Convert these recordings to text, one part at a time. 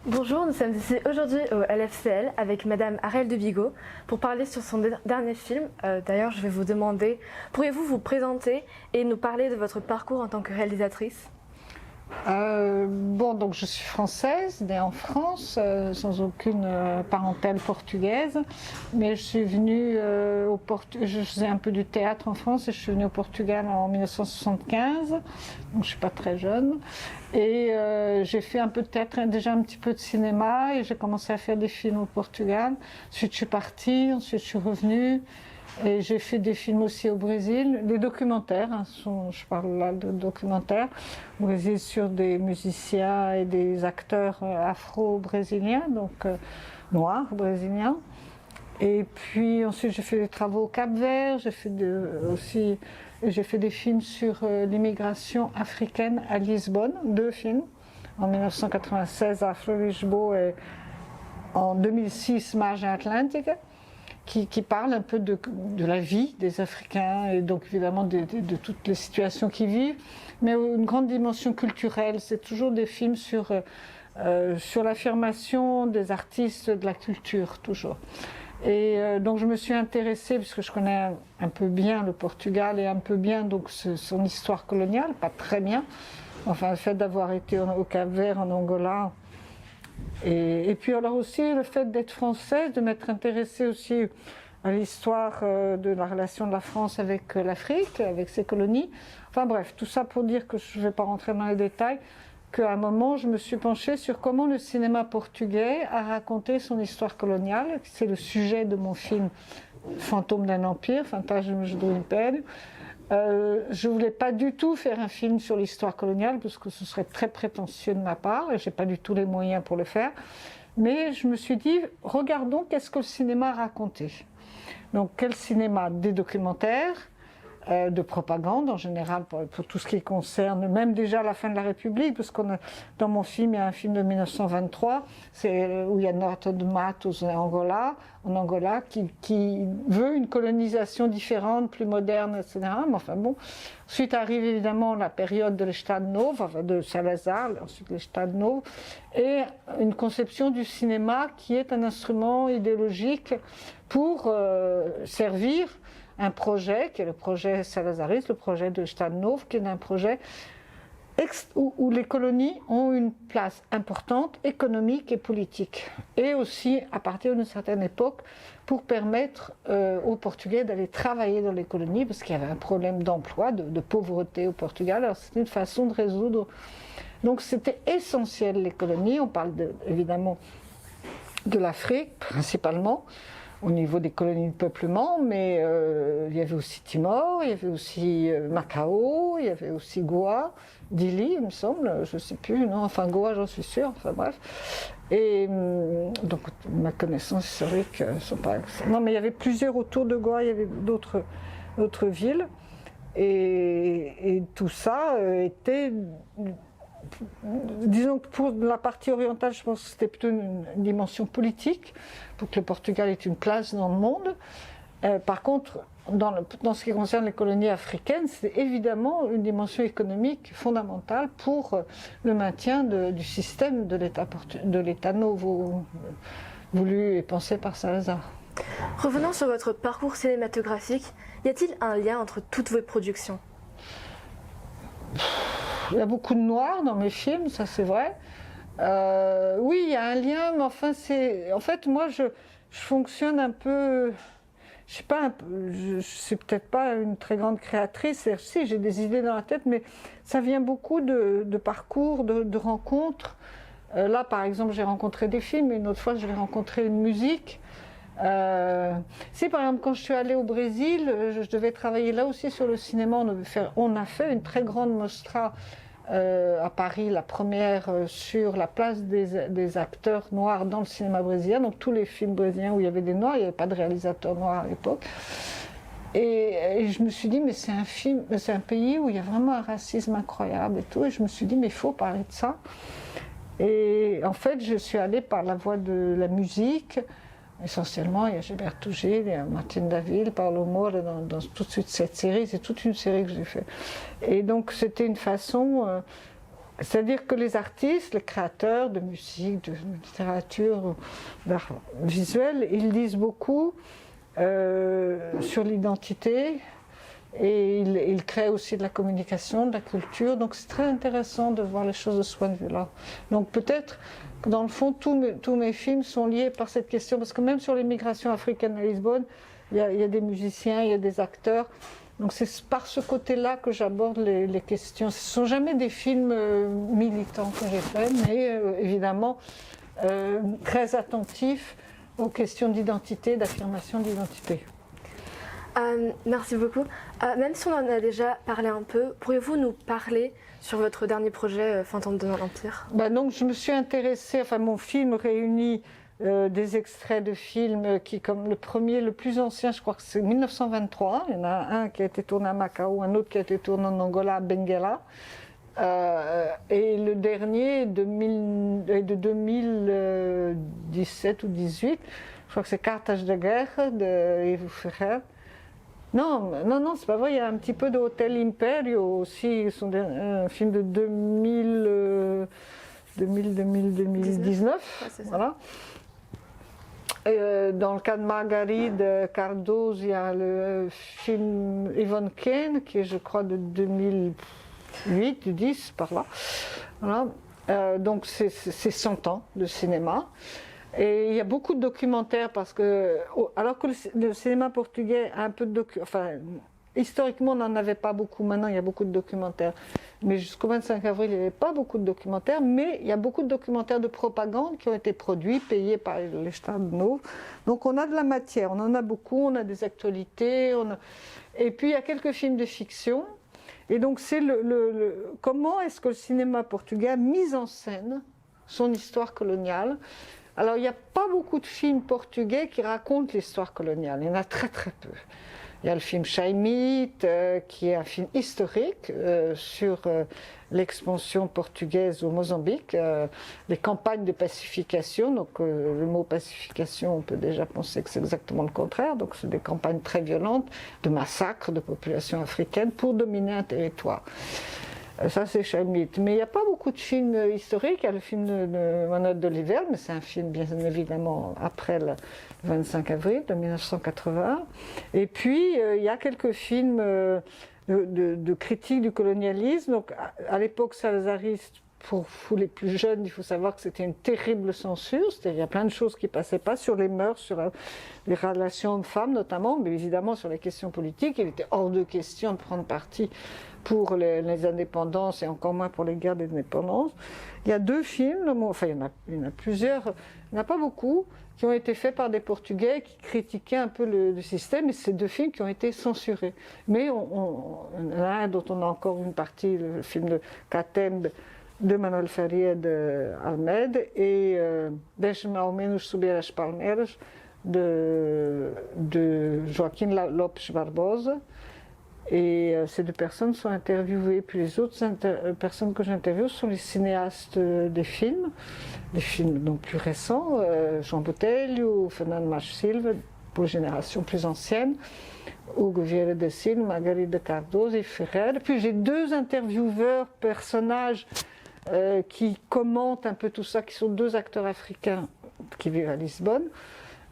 Bonjour, nous sommes ici aujourd'hui au LFCL avec Madame Arielle de Bigot pour parler sur son dernier film. D'ailleurs, je vais vous demander, pourriez-vous vous présenter et nous parler de votre parcours en tant que réalisatrice? Donc je suis française, née en France, sans aucune parentèle portugaise, mais je suis venue je faisais un peu du théâtre en France et je suis venue au Portugal en 1975, donc je ne suis pas très jeune, et j'ai fait un peu de théâtre, déjà un petit peu de cinéma, et j'ai commencé à faire des films au Portugal. Ensuite je suis partie, ensuite je suis revenue. Et j'ai fait des films aussi au Brésil, des documentaires, je parle là de documentaires, au Brésil sur des musiciens et des acteurs afro-brésiliens, donc noirs brésiliens. Et puis ensuite j'ai fait des travaux au Cap-Vert, j'ai fait des films sur l'immigration africaine à Lisbonne, 2 films, en 1996 Afro-Lisboa et en 2006 Margem Atlântica. Qui parle un peu de la vie des Africains et donc évidemment de toutes les situations qu'ils vivent, mais une grande dimension culturelle. C'est toujours des films sur l'affirmation des artistes, de la culture, toujours. Et donc je me suis intéressée, puisque je connais un peu bien le Portugal et un peu bien donc son histoire coloniale, pas très bien, enfin le fait d'avoir été au Cap-Vert, en Angola. Et puis alors aussi le fait d'être française, de m'être intéressée aussi à l'histoire de la relation de la France avec l'Afrique, avec ses colonies. Enfin bref, tout ça pour dire que je ne vais pas rentrer dans les détails, qu'à un moment je me suis penchée sur comment le cinéma portugais a raconté son histoire coloniale. C'est le sujet de mon film Fantôme d'un empire, Fantasmas do Império. Je ne voulais pas du tout faire un film sur l'histoire coloniale parce que ce serait très prétentieux de ma part et je n'ai pas du tout les moyens pour le faire. Mais je me suis dit, regardons qu'est-ce que le cinéma racontait. Donc quel cinéma? Des documentaires, de propagande en général pour tout ce qui concerne même déjà la fin de la République, parce dans mon film il y a un film de 1923 où il y a Norte de Matos en Angola qui veut une colonisation différente, plus moderne, etc. Mais enfin bon, ensuite arrive évidemment la période de l'Estado Novo, enfin de Salazar, ensuite l'Estado Novo, et une conception du cinéma qui est un instrument idéologique pour servir un projet qui est le projet salazariste, le projet de Estado Novo, qui est un projet où les colonies ont une place importante, économique et politique. Et aussi, à partir d'une certaine époque, pour permettre aux Portugais d'aller travailler dans les colonies, parce qu'il y avait un problème d'emploi, de pauvreté au Portugal. Alors c'était une façon de résoudre. Donc c'était essentiel, les colonies. On parle évidemment de l'Afrique, principalement, au niveau des colonies de peuplement, mais il y avait aussi Timor, il y avait aussi Macao, il y avait aussi Goa, Dili, il me semble, je ne sais plus, non, enfin Goa, j'en suis sûre, enfin bref. Et donc ma connaissance historique sont pas... Non, mais il y avait plusieurs autour de Goa, il y avait d'autres villes, et tout ça était... Disons que pour la partie orientale, je pense que c'était plutôt une dimension politique, pour que le Portugal ait une place dans le monde. Par contre, dans ce qui concerne les colonies africaines, c'est évidemment une dimension économique fondamentale pour le maintien du système de l'État Novo, voulu et pensé par Salazar. Revenons sur votre parcours cinématographique. Y a-t-il un lien entre toutes vos productions? Il y a beaucoup de noir dans mes films, ça c'est vrai. Oui, il y a un lien, mais enfin en fait, moi je fonctionne un peu... Je sais pas, je suis peut-être pas une très grande créatrice, si j'ai des idées dans la tête, mais ça vient beaucoup de parcours, de rencontres. Là par exemple j'ai rencontré des films, et une autre fois je vais rencontrer une musique. Si par exemple quand je suis allée au Brésil, je devais travailler là aussi sur le cinéma, on a fait une très grande mostra à Paris, la première sur la place des acteurs noirs dans le cinéma brésilien, donc tous les films brésiliens où il y avait des noirs, il n'y avait pas de réalisateur noir à l'époque. Et je me suis dit, mais c'est un pays où il y a vraiment un racisme incroyable et tout, et je me suis dit, mais il faut parler de ça. Et en fait, je suis allée par la voie de la musique. Essentiellement, il y a Gilberto Gil, il y a Martin Davil, Paulo Moura dans toute cette série. C'est toute une série que j'ai faite. Et donc, c'était une façon C'est-à-dire que les artistes, les créateurs de musique, de littérature, d'art visuel, ils lisent beaucoup sur l'identité et ils créent aussi de la communication, de la culture. Donc c'est très intéressant de voir les choses de ce point de vue-là. Donc peut-être que dans le fond, tous mes films sont liés par cette question, parce que même sur l'immigration africaine à Lisbonne, il y a des musiciens, il y a des acteurs. Donc c'est par ce côté-là que j'aborde les questions. Ce ne sont jamais des films militants que j'ai faits, mais évidemment très attentifs aux questions d'identité, d'affirmation d'identité. Merci beaucoup. Même si on en a déjà parlé un peu, pourriez-vous nous parler sur votre dernier projet, Fantôme de l'Empire? Donc je me suis intéressée, enfin mon film réunit des extraits de films qui, comme le premier, le plus ancien, je crois que c'est 1923. Il y en a un qui a été tourné à Macao, un autre qui a été tourné en Angola, à Benguela. Et le dernier est de 2017 ou 2018. Je crois que c'est Cartas de guerre de Evo Ferrer. Non, c'est pas vrai. Il y a un petit peu de Hotel Imperio aussi. Un film de 2019. Ouais, voilà. Dans le cas de Marguerite Cardoz, il y a le film Yvonne Kane, qui est, je crois, de 2008 ou 10, par là. Voilà. Donc c'est 100 ans de cinéma. Et il y a beaucoup de documentaires, parce que, alors que le cinéma portugais a un peu de documentaires, historiquement, on n'en avait pas beaucoup. Maintenant, il y a beaucoup de documentaires. Mais jusqu'au 25 avril, il n'y avait pas beaucoup de documentaires. Mais il y a beaucoup de documentaires de propagande qui ont été produits, payés par les Stades Nouveaux. Donc, on a de la matière. On en a beaucoup. On a des actualités. Et puis, il y a quelques films de fiction. Et donc, c'est comment est-ce que le cinéma portugais a mis en scène son histoire coloniale. Alors, il n'y a pas beaucoup de films portugais qui racontent l'histoire coloniale. Il y en a très, très peu. Il y a le film Chaimite, qui est un film historique sur l'expansion portugaise au Mozambique, les campagnes de pacification. Donc le mot pacification, on peut déjà penser que c'est exactement le contraire. Donc c'est des campagnes très violentes de massacres de populations africaines pour dominer un territoire. Ça, c'est Chaimite. Mais il n'y a pas beaucoup de films historiques. Il y a le film de Manuel de Oliveira, mais c'est un film bien évidemment après le 25 avril de 1980. Et puis, il y a quelques films de critique du colonialisme. Donc, à l'époque salazariste, pour vous les plus jeunes, il faut savoir que c'était une terrible censure. C'est-à-dire qu'il y a plein de choses qui ne passaient pas sur les mœurs, sur les relations hommes-femmes notamment, mais évidemment sur les questions politiques. Il était hors de question de prendre parti pour les indépendances et encore moins pour les guerres d'indépendance. Il y a deux films, enfin il y en a plusieurs, il n'y en a pas beaucoup, qui ont été faits par des Portugais qui critiquaient un peu le système, et c'est deux films qui ont été censurés. Mais il y en a un dont on a encore une partie, le film de Catembe, de Manuel Faria de Almeida, et Deixa-me ao menos subir as palmeiras de Joaquim Lopes Barbosa. Et ces deux personnes sont interviewées. Puis les autres personnes que j'interviewe sont les cinéastes des films donc plus récents, João Botelho, Fernando Macho Silva, pour les générations plus anciennes, Hugo Vieira da Silva, Margarida Cardoso et Ferrer. Puis j'ai deux intervieweurs, personnages qui commentent un peu tout ça, qui sont deux acteurs africains qui vivent à Lisbonne.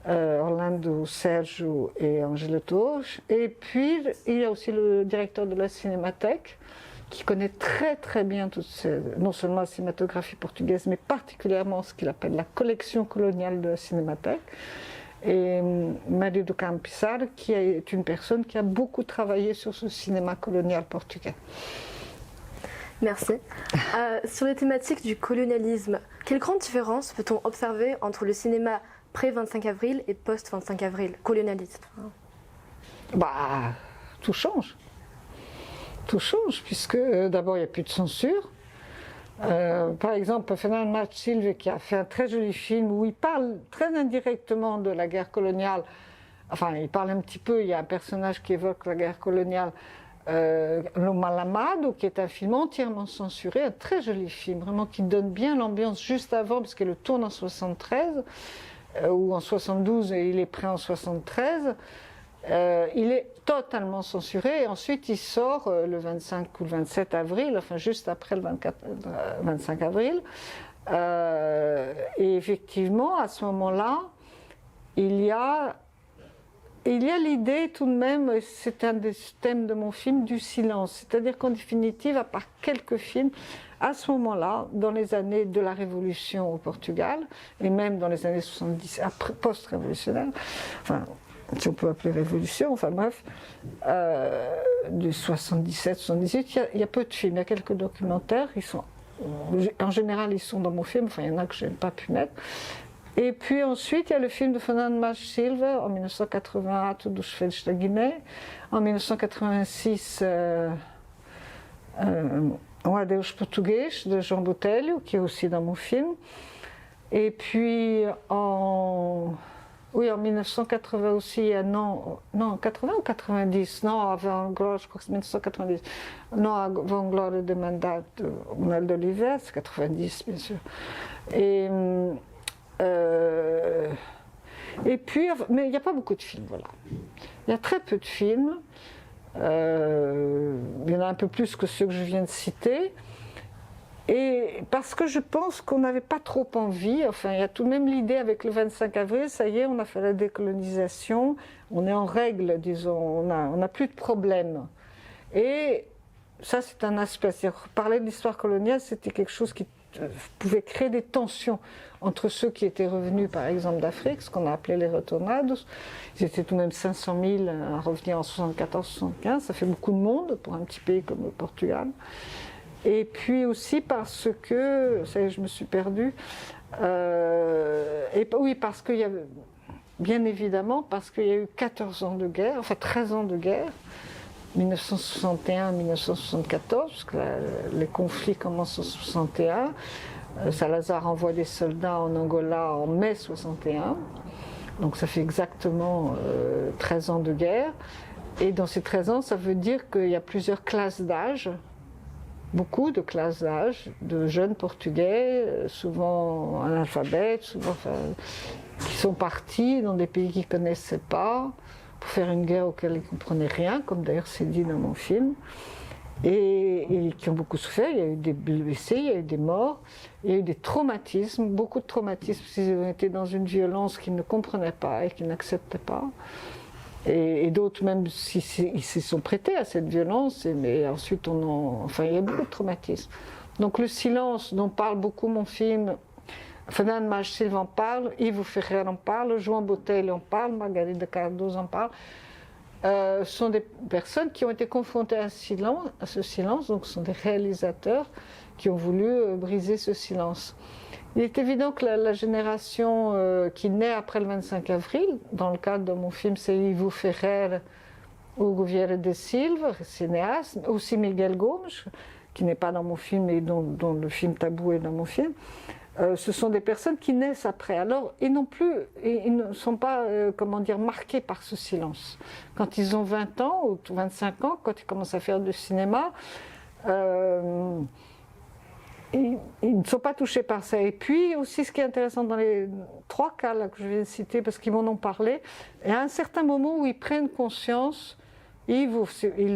Orlando Sergio et Angela Torres. Et puis, il y a aussi le directeur de la Cinémathèque, qui connaît très très bien non seulement la cinématographie portugaise, mais particulièrement ce qu'il appelle la collection coloniale de la Cinémathèque. Et Mário do Carmo Pissarro, qui est une personne qui a beaucoup travaillé sur ce cinéma colonial portugais. Merci. Sur les thématiques du colonialisme, quelle grande différence peut-on observer entre le cinéma pré-25 avril et post-25 avril, colonialiste? Tout change. Tout change, puisque d'abord, il n'y a plus de censure. Par exemple, Fernando Macho Silva, qui a fait un très joli film où il parle très indirectement de la guerre coloniale. Enfin, il parle un petit peu, il y a un personnage qui évoque la guerre coloniale, Le Malamado, qui est un film entièrement censuré, un très joli film, vraiment qui donne bien l'ambiance juste avant, parce qu'il le tourne en 73. Ou en 72 et il est prêt en 73. il est totalement censuré et ensuite il sort le 25 ou le 27 avril, enfin juste après le 25 avril. Et effectivement, à ce moment-là, il y a l'idée tout de même, c'est un des thèmes de mon film, du silence. C'est-à-dire qu'en définitive, à part quelques films, à ce moment-là, dans les années de la Révolution au Portugal, et même dans les années 70, post-révolutionnaire, enfin, si on peut appeler révolution, enfin bref, de 77, 78, il y a peu de films, il y a quelques documentaires, en général ils sont dans mon film, enfin il y en a que je n'ai pas pu mettre. Et puis ensuite, il y a le film de Fernando Mas Silva en 1980, Tudo Feito da Guiné. En 1986, Adeus Português de João Botelho, qui est aussi dans mon film. Et puis en 1980 aussi, non, 80 ou 90, non, avant Glória, je crois que c'est 1990, non, avant Glória de Mandat, de Manuel de Oliveira, c'est 90 bien sûr. Et puis, mais il n'y a pas beaucoup de films, voilà. Il y a très peu de films. Il y en a un peu plus que ceux que je viens de citer. Et parce que je pense qu'on n'avait pas trop envie, enfin, il y a tout de même l'idée avec le 25 avril, ça y est, on a fait la décolonisation, on est en règle, disons, on n'a plus de problème. Et ça, c'est un aspect. Parler de l'histoire coloniale, c'était quelque chose qui pouvait créer des tensions entre ceux qui étaient revenus, par exemple, d'Afrique, ce qu'on a appelé les retornados. Ils étaient tout de même 500 000 à revenir en 74-75, ça fait beaucoup de monde pour un petit pays comme le Portugal. Et puis aussi parce que, ça y est, je me suis perdue, oui, parce qu'il y a, bien évidemment, parce qu'il y a eu 14 ans de guerre, enfin 13 ans de guerre, 1961-1974, parce que les conflits commencent en 61. Salazar envoie des soldats en Angola en mai 61, donc ça fait exactement 13 ans de guerre. Et dans ces 13 ans, ça veut dire qu'il y a plusieurs classes d'âge, beaucoup de classes d'âge, de jeunes Portugais, souvent analphabètes, qui sont partis dans des pays qu'ils ne connaissaient pas, pour faire une guerre auquel ils ne comprenaient rien, comme d'ailleurs c'est dit dans mon film, et qui ont beaucoup souffert. Il y a eu des blessés, il y a eu des morts, il y a eu des traumatismes, beaucoup de traumatismes, parce qu'ils ont été dans une violence qu'ils ne comprenaient pas et qu'ils n'acceptaient pas. Et d'autres même ils se sont prêtés à cette violence, mais ensuite il y a beaucoup de traumatismes. Donc le silence dont parle beaucoup mon film, Fernando Mas Silva en parle, Ivo Ferreira en parle, João Botelho en parle, Margarida Cardoso en parle. Sont des personnes qui ont été confrontées à ce silence, donc ce sont des réalisateurs qui ont voulu briser ce silence. Il est évident que la génération qui naît après le 25 avril, dans le cadre de mon film, c'est Ivo Ferreira, Hugo Vieira de Silva, cinéaste, aussi Miguel Gomes, qui n'est pas dans mon film et dont le film Tabou est dans mon film. Ce sont des personnes qui naissent après. Alors, ils ne sont pas, marqués par ce silence. Quand ils ont 20 ans ou 25 ans, quand ils commencent à faire du cinéma, ils ne sont pas touchés par ça. Et puis aussi, ce qui est intéressant dans les 3 cas là, que je viens de citer, parce qu'ils m'en ont parlé, il y a un certain moment où ils prennent conscience. Il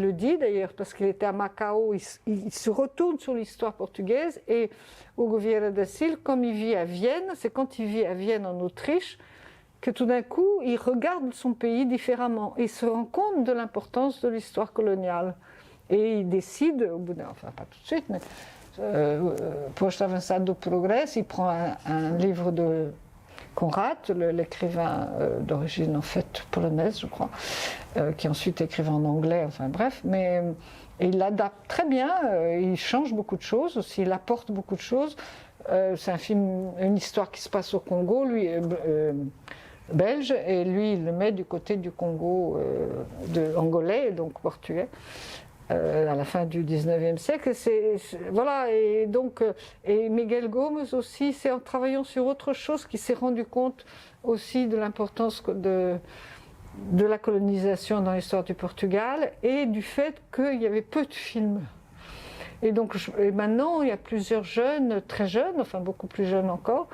le dit d'ailleurs, parce qu'il était à Macao, il se retourne sur l'histoire portugaise, et Hugo Vieira da Silva, comme il vit à Vienne, c'est quand il vit à Vienne en Autriche, que tout d'un coup, il regarde son pays différemment, et il se rend compte de l'importance de l'histoire coloniale. Et il décide, au bout enfin pas tout de suite, mais Posto Avançado do Progresso, il prend un livre de Conrad, l'écrivain d'origine en fait polonaise, je crois, qui ensuite écrivait en anglais, enfin bref, mais il l'adapte très bien, il change beaucoup de choses aussi, il apporte beaucoup de choses. C'est un film, une histoire qui se passe au Congo, lui belge, et lui il le met du côté du Congo angolais, donc portugais. À la fin du 19e siècle. Voilà, et donc, et Miguel Gomes aussi, c'est en travaillant sur autre chose qu'il s'est rendu compte aussi de l'importance de la colonisation dans l'histoire du Portugal et du fait qu'il y avait peu de films. Et donc, maintenant, il y a plusieurs jeunes, très jeunes, enfin beaucoup plus jeunes encore,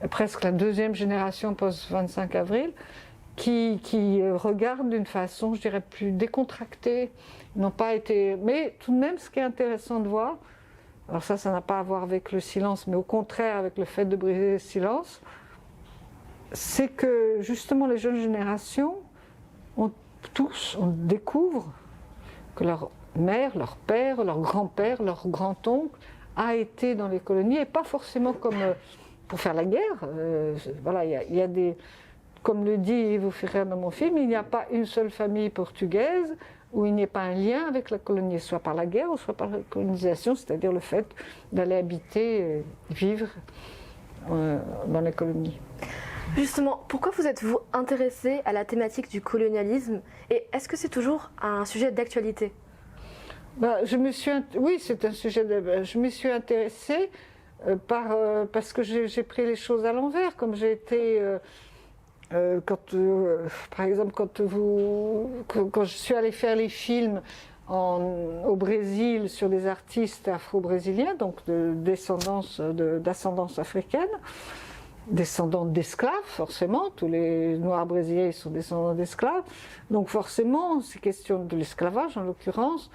presque la 2e génération post-25 avril, qui regardent d'une façon, je dirais, plus décontractée. Ils n'ont pas été... Mais tout de même, ce qui est intéressant de voir, alors ça n'a pas à voir avec le silence, mais au contraire avec le fait de briser le silence, c'est que justement les jeunes générations, on découvre que leur mère, leur père, leur grand-père, leur grand-oncle a été dans les colonies, et pas forcément comme pour faire la guerre. Voilà, il y a des... Comme le dit Ivo Ferrer dans mon film, il n'y a pas une seule famille portugaise où il n'y ait pas un lien avec la colonie, soit par la guerre ou soit par la colonisation, c'est-à-dire le fait d'aller habiter, vivre dans les colonies. Justement, pourquoi vous êtes-vous intéressé à la thématique du colonialisme et est-ce que c'est toujours un sujet d'actualité? Oui, c'est un sujet. Je m'y suis intéressée parce que j'ai pris les choses à l'envers, comme j'ai été. Par exemple, quand je suis allée faire les films au Brésil sur des artistes afro-brésiliens, donc d'ascendance africaine, descendants d'esclaves, forcément, tous les Noirs brésiliens sont descendants d'esclaves, donc forcément, ces questions de l'esclavage, en l'occurrence,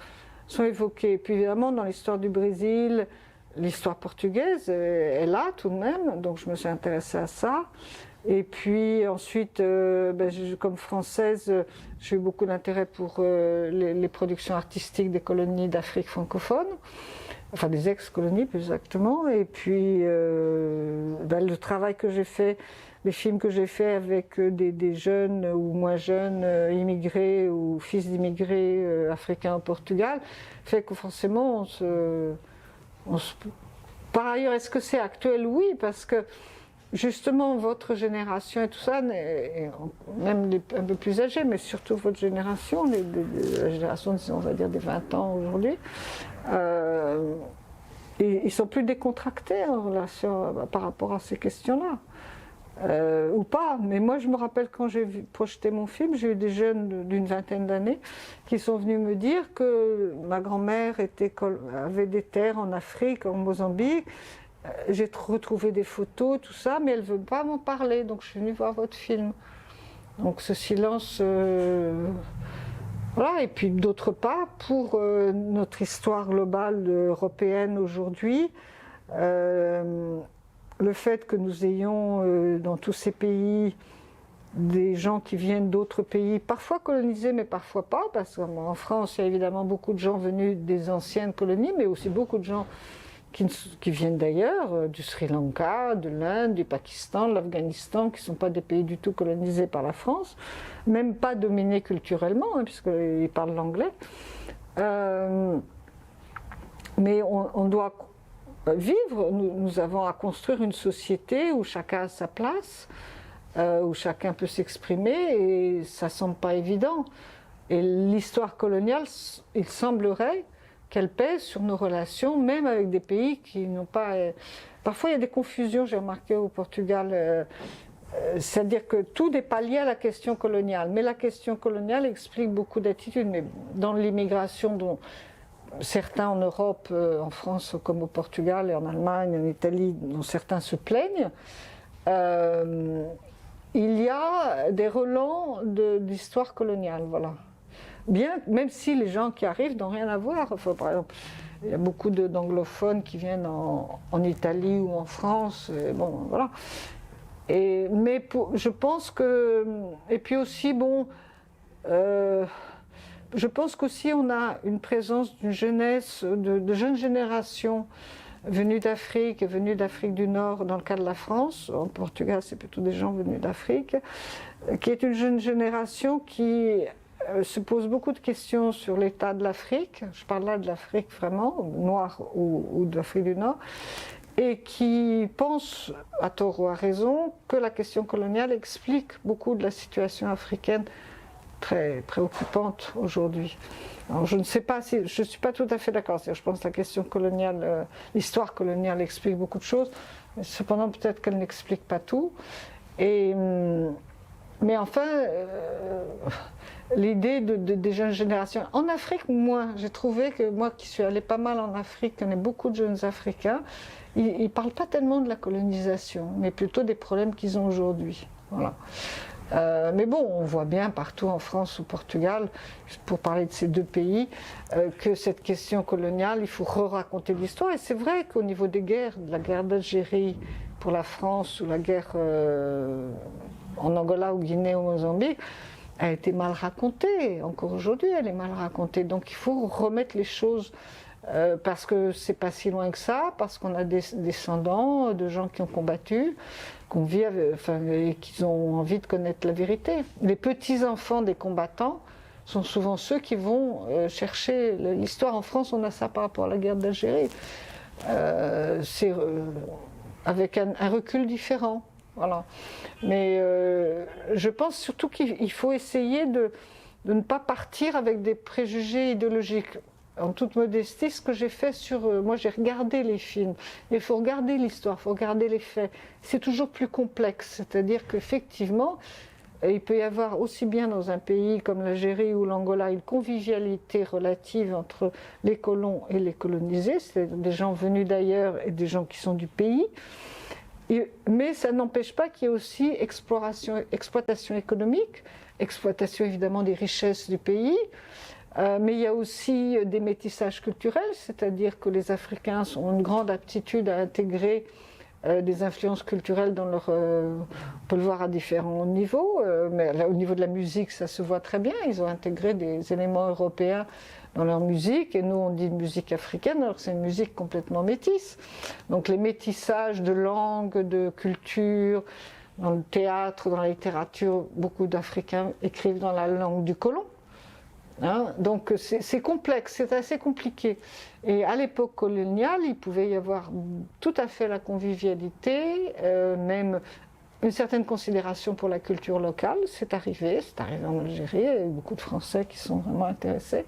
sont évoquées. Puis évidemment, dans l'histoire du Brésil, l'histoire portugaise est là tout de même, donc je me suis intéressée à ça. Et puis ensuite, comme française, j'ai eu beaucoup d'intérêt pour les productions artistiques des colonies d'Afrique francophone, enfin des ex-colonies plus exactement. Et puis le travail que j'ai fait, les films que j'ai fait avec des jeunes ou moins jeunes immigrés ou fils d'immigrés africains au Portugal, fait que forcément Par ailleurs, est-ce que c'est actuel? Oui, parce que justement, votre génération et tout ça, même les un peu plus âgés, mais surtout votre génération, la génération, disons, on va dire, des 20 ans aujourd'hui, ils sont plus décontractés en relation par rapport à ces questions-là. Ou pas, mais moi je me rappelle quand j'ai projeté mon film, j'ai eu des jeunes d'une vingtaine d'années qui sont venus me dire que ma grand-mère avait des terres en Afrique, en Mozambique. J'ai retrouvé des photos, tout ça, mais elle ne veut pas m'en parler, donc je suis venue voir votre film. Donc ce silence... Voilà, et puis d'autre part, pour notre histoire globale européenne aujourd'hui, le fait que nous ayons dans tous ces pays des gens qui viennent d'autres pays, parfois colonisés, mais parfois pas, parce qu'en France, il y a évidemment beaucoup de gens venus des anciennes colonies, mais aussi beaucoup de gens qui viennent d'ailleurs, du Sri Lanka, de l'Inde, du Pakistan, de l'Afghanistan, qui ne sont pas des pays du tout colonisés par la France, même pas dominés culturellement, hein, puisqu'ils parlent l'anglais. Mais on doit vivre, nous avons à construire une société où chacun a sa place, où chacun peut s'exprimer, et ça ne semble pas évident. Et l'histoire coloniale, il semblerait qu'elle pèse sur nos relations, même avec des pays qui n'ont pas... Parfois, il y a des confusions, j'ai remarqué au Portugal, c'est-à-dire que tout n'est pas lié à la question coloniale, mais la question coloniale explique beaucoup d'attitudes, mais dans l'immigration dont certains en Europe, en France comme au Portugal et en Allemagne, en Italie, dont certains se plaignent, il y a des relents d'histoire coloniale, voilà. Bien, même si les gens qui arrivent n'ont rien à voir. Enfin, par exemple, il y a beaucoup d'anglophones qui viennent en Italie ou en France. Bon, voilà. Je pense que... Et puis aussi, bon... je pense qu'aussi on a une présence d'une jeunesse, de jeunes générations venues d'Afrique du Nord dans le cas de la France. En Portugal, c'est plutôt des gens venus d'Afrique, qui est une jeune génération qui se pose beaucoup de questions sur l'état de l'Afrique. Je parle là de l'Afrique vraiment, noire ou de l'Afrique du Nord, et qui pense, à tort ou à raison, que la question coloniale explique beaucoup de la situation africaine très préoccupante aujourd'hui. Alors je ne sais pas si, je ne suis pas tout à fait d'accord, je pense que la question coloniale, l'histoire coloniale explique beaucoup de choses, mais cependant peut-être qu'elle n'explique pas tout. Mais enfin, l'idée des jeunes générations, en Afrique moins, j'ai trouvé que moi qui suis allée pas mal en Afrique, il y en a beaucoup de jeunes Africains, ils ne parlent pas tellement de la colonisation, mais plutôt des problèmes qu'ils ont aujourd'hui. Voilà. Mais bon, on voit bien partout en France ou au Portugal, pour parler de ces deux pays, que cette question coloniale, il faut re-raconter l'histoire. Et c'est vrai qu'au niveau des guerres, la guerre d'Algérie pour la France ou la guerre en Angola ou Guinée ou Mozambique, a été mal racontée. Encore aujourd'hui, elle est mal racontée. Donc il faut remettre les choses parce que c'est pas si loin que ça, parce qu'on a des descendants de gens qui ont combattu, qu'on vit et qui ont envie de connaître la vérité. Les petits-enfants des combattants sont souvent ceux qui vont chercher l'histoire. En France, on a ça par rapport à la guerre d'Algérie. C'est avec un recul différent. Voilà. Mais je pense surtout qu'il faut essayer de ne pas partir avec des préjugés idéologiques. En toute modestie, ce que j'ai fait moi j'ai regardé les films, il faut regarder l'histoire, il faut regarder les faits. C'est toujours plus complexe, c'est-à-dire qu'effectivement, il peut y avoir aussi bien dans un pays comme l'Algérie ou l'Angola une convivialité relative entre les colons et les colonisés, c'est-à-dire des gens venus d'ailleurs et des gens qui sont du pays. Mais ça n'empêche pas qu'il y ait aussi exploitation économique, exploitation évidemment des richesses du pays, mais il y a aussi des métissages culturels, c'est-à-dire que les Africains ont une grande aptitude à intégrer des influences culturelles dans leur... on peut le voir à différents niveaux, mais là, au niveau de la musique, ça se voit très bien, ils ont intégré des éléments européens dans leur musique, et nous on dit musique africaine, alors c'est une musique complètement métisse. Donc les métissages de langue, de culture, dans le théâtre, dans la littérature, beaucoup d'Africains écrivent dans la langue du colon. Hein, donc c'est complexe, c'est assez compliqué. Et à l'époque coloniale, il pouvait y avoir tout à fait la convivialité, même une certaine considération pour la culture locale. C'est arrivé en Algérie, il y a eu beaucoup de Français qui sont vraiment intéressés.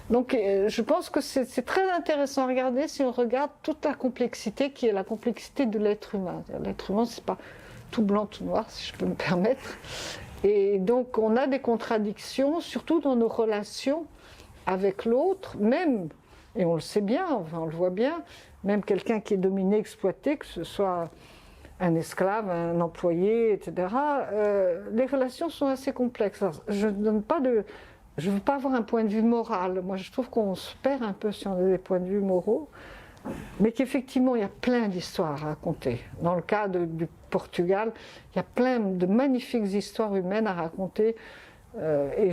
Donc je pense que c'est très intéressant à regarder si on regarde toute la complexité qui est la complexité de l'être humain. L'être humain, c'est pas tout blanc, tout noir, si je peux me permettre. Et donc on a des contradictions, surtout dans nos relations avec l'autre, même, et on le sait bien, enfin on le voit bien, même quelqu'un qui est dominé, exploité, que ce soit un esclave, un employé, etc., les relations sont assez complexes. Alors, je ne veux pas avoir un point de vue moral. Moi, je trouve qu'on se perd un peu si on a des points de vue moraux, mais qu'effectivement, il y a plein d'histoires à raconter. Dans le cas du Portugal, il y a plein de magnifiques histoires humaines à raconter. Et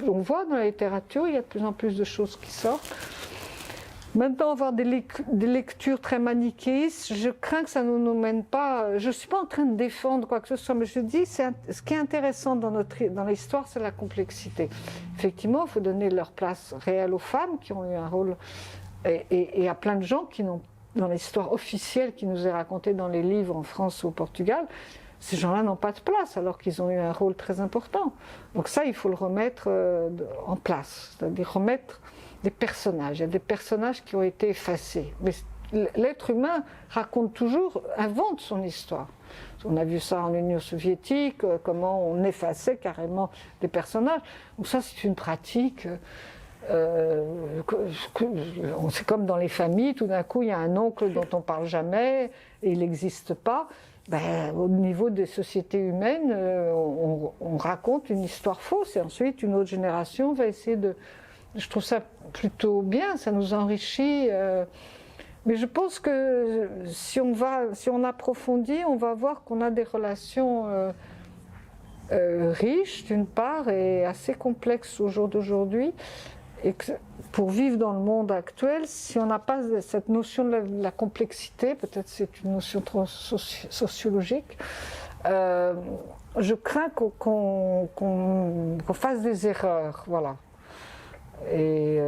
on voit dans la littérature, il y a de plus en plus de choses qui sortent. Maintenant, avoir des lectures très manichéistes, je crains que ça ne nous mène pas... Je ne suis pas en train de défendre quoi que ce soit, mais je dis ce qui est intéressant dans l'histoire, c'est la complexité. Effectivement, il faut donner leur place réelle aux femmes qui ont eu un rôle... Et à plein de gens qui n'ont, dans l'histoire officielle qui nous est racontée dans les livres en France ou au Portugal, ces gens-là n'ont pas de place alors qu'ils ont eu un rôle très important. Donc ça, il faut le remettre en place, c'est-à-dire remettre des personnages. Il y a des personnages qui ont été effacés. Mais l'être humain raconte toujours, invente son histoire. On a vu ça en Union soviétique, comment on effaçait carrément des personnages. Donc ça, c'est une pratique... c'est comme dans les familles, tout d'un coup il y a un oncle dont on ne parle jamais et il n'existe pas. Au niveau des sociétés humaines, on raconte une histoire fausse et ensuite une autre génération va essayer de... Je trouve ça plutôt bien, ça nous enrichit. Mais je pense que si on approfondit, on va voir qu'on a des relations riches d'une part et assez complexes au jour d'aujourd'hui. Et que pour vivre dans le monde actuel, si on n'a pas cette notion de la complexité, peut-être c'est une notion trop sociologique, je crains qu'on fasse des erreurs. Voilà. Et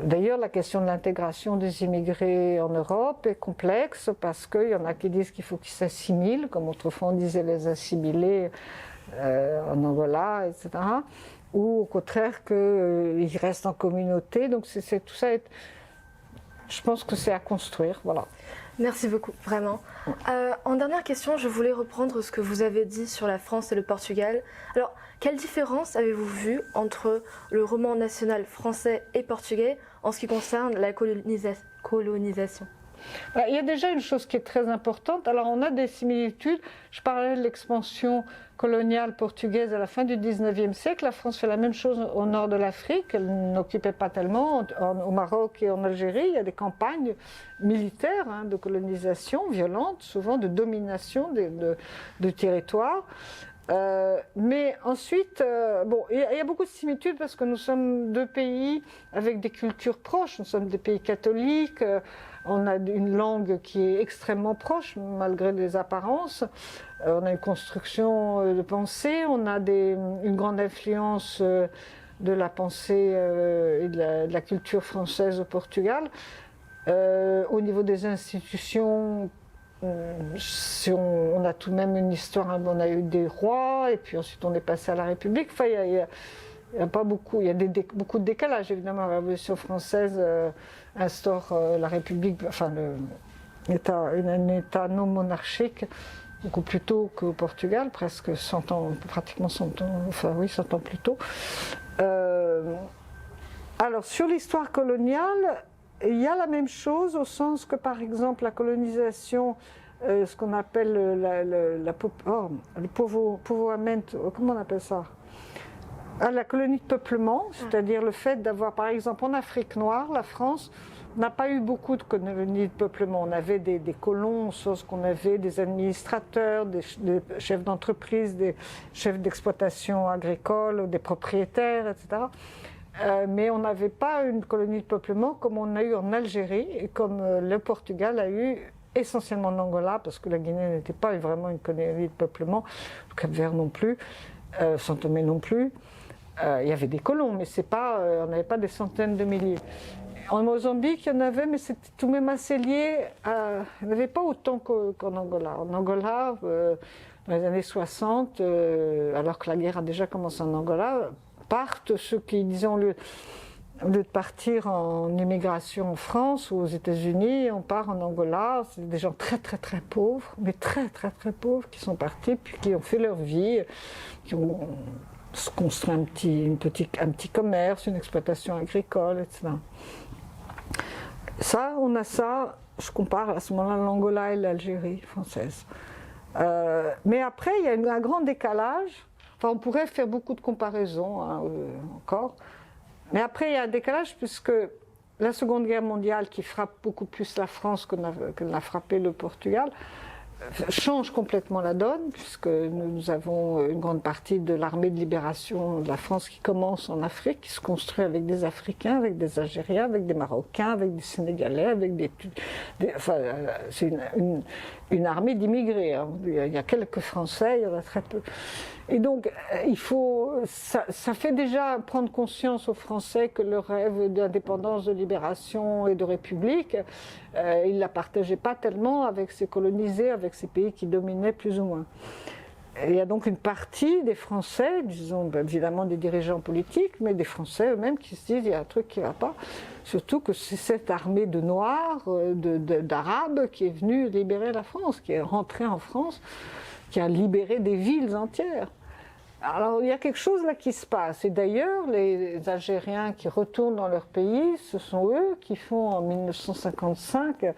d'ailleurs, la question de l'intégration des immigrés en Europe est complexe parce qu'il y en a qui disent qu'il faut qu'ils s'assimilent, comme autrefois on disait les assimilés en Angola, etc. Ou au contraire qu'ils restent en communauté. Donc c'est tout ça, je pense que c'est à construire, voilà. Merci beaucoup, vraiment. En dernière question, je voulais reprendre ce que vous avez dit sur la France et le Portugal. Alors, quelle différence avez-vous vue entre le roman national français et portugais en ce qui concerne la colonisation ? Il y a déjà une chose qui est très importante. Alors on a des similitudes. Je parlais de l'expansion coloniale portugaise à la fin du 19e siècle. La France fait la même chose au nord de l'Afrique. Elle n'occupait pas tellement. Au Maroc et en Algérie, il y a des campagnes militaires de colonisation violentes, souvent de domination de territoires. Mais ensuite, il y a beaucoup de similitudes parce que nous sommes deux pays avec des cultures proches. Nous sommes des pays catholiques. On a une langue qui est extrêmement proche malgré les apparences. On a une construction de pensée. On a une grande influence de la pensée et de la culture française au Portugal. Au niveau des institutions, on a tout de même une histoire, on a eu des rois et puis ensuite on est passé à la République. Enfin, il y a pas beaucoup, il y a beaucoup de décalage évidemment. La Révolution française instaure la République, enfin un État non monarchique beaucoup plus tôt qu'au Portugal, presque 100 ans, pratiquement 100 ans, enfin oui 100 ans plus tôt. Alors sur l'histoire coloniale, il y a la même chose au sens que, par exemple, la colonisation, ce qu'on appelle le povoamento, comment on appelle ça? La colonie de peuplement, c'est-à-dire le fait d'avoir, par exemple, en Afrique noire, la France n'a pas eu beaucoup de colonies de peuplement. On avait des colons, sauf qu'on avait des administrateurs, des chefs d'entreprise, des chefs d'exploitation agricole, des propriétaires, etc. Mais on n'avait pas une colonie de peuplement comme on a eu en Algérie et comme le Portugal a eu essentiellement en Angola, parce que la Guinée n'était pas vraiment une colonie de peuplement, le Cap-Vert non plus, São Tomé non plus. Il y avait des colons, mais on n'avait pas des centaines de milliers. En Mozambique, il y en avait, mais c'était tout de même assez lié à... Il n'y en avait pas autant qu'en Angola. En Angola, dans les années 60, alors que la guerre a déjà commencé en Angola, partent ceux qui disaient au lieu de partir en immigration en France ou aux États-Unis, on part en Angola. C'est des gens très très très pauvres, mais très très très pauvres qui sont partis, puis qui ont fait leur vie, qui ont construit un petit commerce, une exploitation agricole, etc. On a ça, je compare à ce moment-là l'Angola et l'Algérie française. Mais après, il y a un grand décalage. Enfin, on pourrait faire beaucoup de comparaisons encore. Mais après, il y a un décalage puisque la Seconde Guerre mondiale, qui frappe beaucoup plus la France que n'a frappé le Portugal, change complètement la donne, puisque nous avons une grande partie de l'armée de libération de la France qui commence en Afrique, qui se construit avec des Africains, avec des Algériens, avec des Marocains, avec des Sénégalais, avec c'est une armée d'immigrés. Hein. Il y a quelques Français, il y en a très peu. Et donc, ça fait déjà prendre conscience aux Français que le rêve d'indépendance, de libération et de république, ils ne la partageaient pas tellement avec ces colonisés, avec ces pays qui dominaient plus ou moins. Et il y a donc une partie des Français, disons évidemment des dirigeants politiques, mais des Français eux-mêmes qui se disent il y a un truc qui ne va pas. Surtout que c'est cette armée de Noirs, d'Arabes qui est venue libérer la France, qui est rentrée en France, qui a libéré des villes entières. Alors il y a quelque chose là qui se passe. Et d'ailleurs, les Algériens qui retournent dans leur pays, ce sont eux qui font en 1955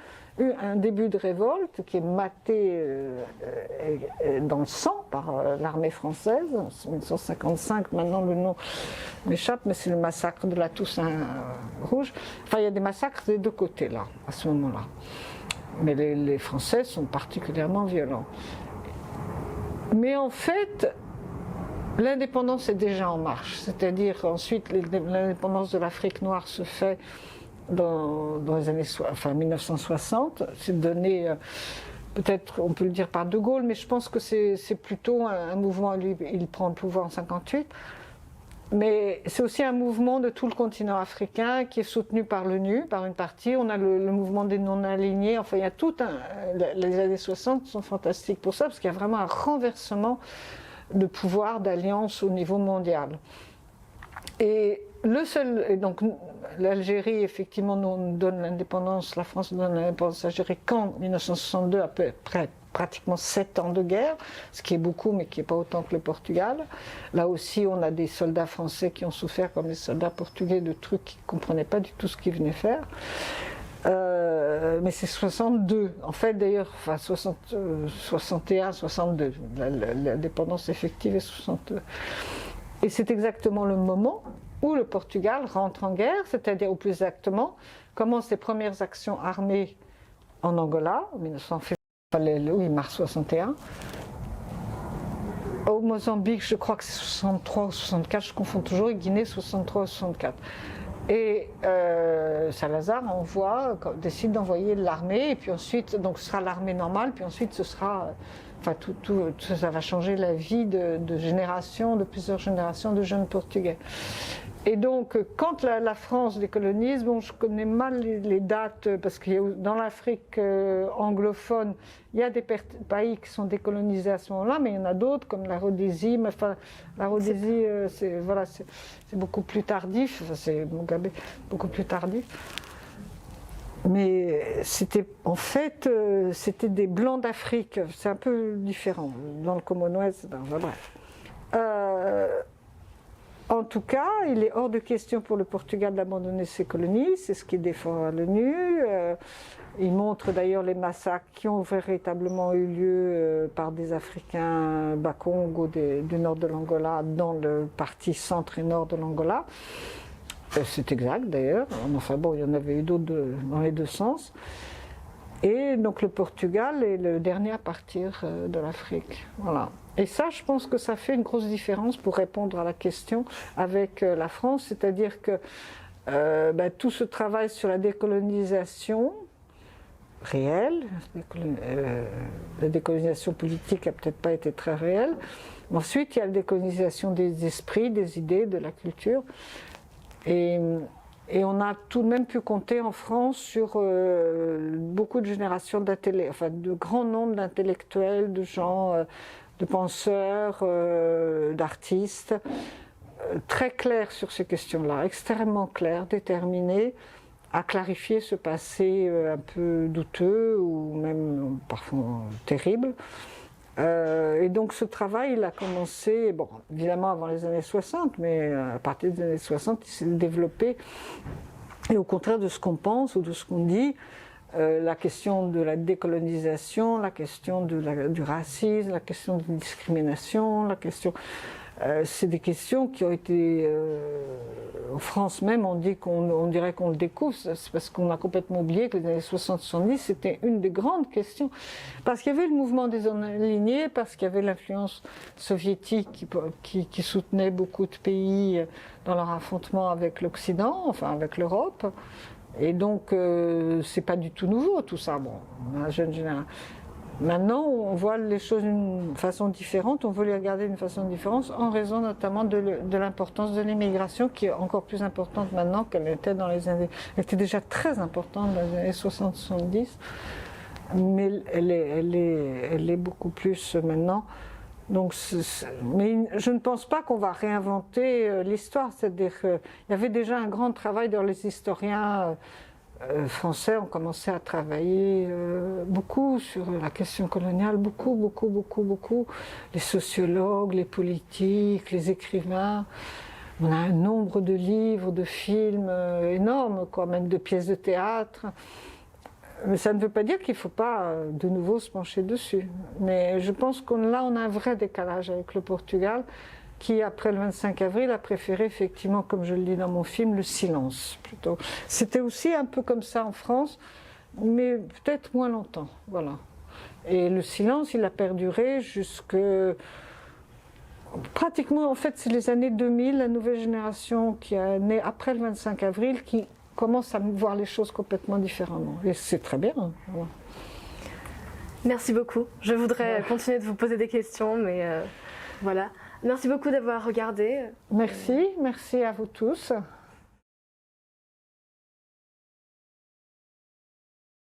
un début de révolte qui est maté dans le sang par l'armée française. En 1955, maintenant le nom m'échappe, mais c'est le massacre de la Toussaint Rouge. Enfin, il y a des massacres des deux côtés là, à ce moment-là. Mais les Français sont particulièrement violents. Mais en fait, l'indépendance est déjà en marche, c'est-à-dire ensuite l'indépendance de l'Afrique noire se fait dans les années 1960. C'est donné, peut-être on peut le dire par De Gaulle, mais je pense que c'est plutôt un mouvement, lui, il prend le pouvoir en 1958. Mais c'est aussi un mouvement de tout le continent africain qui est soutenu par l'ONU, par une partie. On a le mouvement des non-alignés. Enfin, il y a les années 60 sont fantastiques pour ça, parce qu'il y a vraiment un renversement de pouvoir d'alliance au niveau mondial. Et donc l'Algérie, effectivement, nous donne l'indépendance, la France donne l'indépendance à l'Algérie qu'en 1962, après pratiquement 7 ans de guerre, ce qui est beaucoup, mais qui n'est pas autant que le Portugal. Là aussi, on a des soldats français qui ont souffert, comme les soldats portugais, de trucs qu'ils ne comprenaient pas du tout ce qu'ils venaient faire. Mais c'est 62, en fait d'ailleurs, enfin 61, 62, l'indépendance effective est 62. Et c'est exactement le moment où le Portugal rentre en guerre, c'est-à-dire, ou plus exactement, commence les premières actions armées en Angola, en mars 61. Au Mozambique, je crois que c'est 63 ou 64, je confonds toujours, et Guinée, 63 ou 64. Et Salazar décide d'envoyer l'armée, et puis ensuite, donc ce sera l'armée normale, puis ensuite ce sera, enfin ça va changer la vie de générations, de plusieurs générations de jeunes Portugais. Et donc, quand la France décolonise, bon, je connais mal les dates, parce que dans l'Afrique anglophone, il y a des pays qui sont décolonisés à ce moment-là, mais il y en a d'autres, comme la Rhodésie. Mais enfin, la Rhodésie, c'est beaucoup plus tardif, enfin, c'est Mugabe, beaucoup plus tardif. Mais c'était, en fait, c'était des Blancs d'Afrique, c'est un peu différent. Dans le Commonwealth, enfin, bref. En tout cas, il est hors de question pour le Portugal d'abandonner ses colonies, c'est ce qu'il défend à l'ONU. Il montre d'ailleurs les massacres qui ont véritablement eu lieu par des Africains Bakongo du nord de l'Angola, dans le parti centre et nord de l'Angola. C'est exact d'ailleurs, enfin bon, il y en avait eu d'autres dans les deux sens. Et donc le Portugal est le dernier à partir de l'Afrique. Voilà. Et ça, je pense que ça fait une grosse différence pour répondre à la question avec la France, c'est-à-dire que tout ce travail sur la décolonisation réelle, la décolonisation politique n'a peut-être pas été très réelle, mais ensuite il y a la décolonisation des esprits, des idées, de la culture. Et on a tout de même pu compter en France sur beaucoup de générations de grands nombres d'intellectuels, de gens, de penseurs, d'artistes, très clairs sur ces questions-là, extrêmement clairs, déterminés à clarifier ce passé un peu douteux ou même parfois terrible. Et donc ce travail, il a commencé, bon, évidemment avant les années 60, mais à partir des années 60, il s'est développé. Et au contraire de ce qu'on pense ou de ce qu'on dit, la question de la décolonisation, la question du racisme, la question de la discrimination, la question... c'est des questions qui ont été... en France même, on dirait qu'on le découvre, c'est parce qu'on a complètement oublié que les années 60-70, c'était une des grandes questions. Parce qu'il y avait le mouvement des non-alignés, parce qu'il y avait l'influence soviétique qui soutenait beaucoup de pays dans leur affrontement avec l'Occident, enfin avec l'Europe. Et donc, c'est pas du tout nouveau tout ça, bon, la jeune génération. Maintenant, on voit les choses d'une façon différente, on veut les regarder d'une façon différente, en raison notamment de l'importance de l'immigration, qui est encore plus importante maintenant qu'elle était dans les années... Elle était déjà très importante dans les années 60-70, mais elle est beaucoup plus maintenant. Donc, mais je ne pense pas qu'on va réinventer l'histoire, c'est-à-dire qu'il y avait déjà un grand travail dans les historiens français ont commencé à travailler beaucoup sur la question coloniale, beaucoup. Les sociologues, les politiques, les écrivains. On a un nombre de livres, de films énormes, quoi, même de pièces de théâtre. Mais ça ne veut pas dire qu'il ne faut pas de nouveau se pencher dessus. Mais je pense qu'on a un vrai décalage avec le Portugal, qui, après le 25 avril, a préféré effectivement, comme je le dis dans mon film, le silence plutôt. C'était aussi un peu comme ça en France, mais peut-être moins longtemps, voilà. Et le silence, il a perduré jusque... Pratiquement, en fait, c'est les années 2000, la nouvelle génération qui est née après le 25 avril, qui commence à voir les choses complètement différemment. Et c'est très bien. Voilà. Merci beaucoup. Je voudrais continuer de vous poser des questions, mais voilà. Merci beaucoup d'avoir regardé. Merci à vous tous.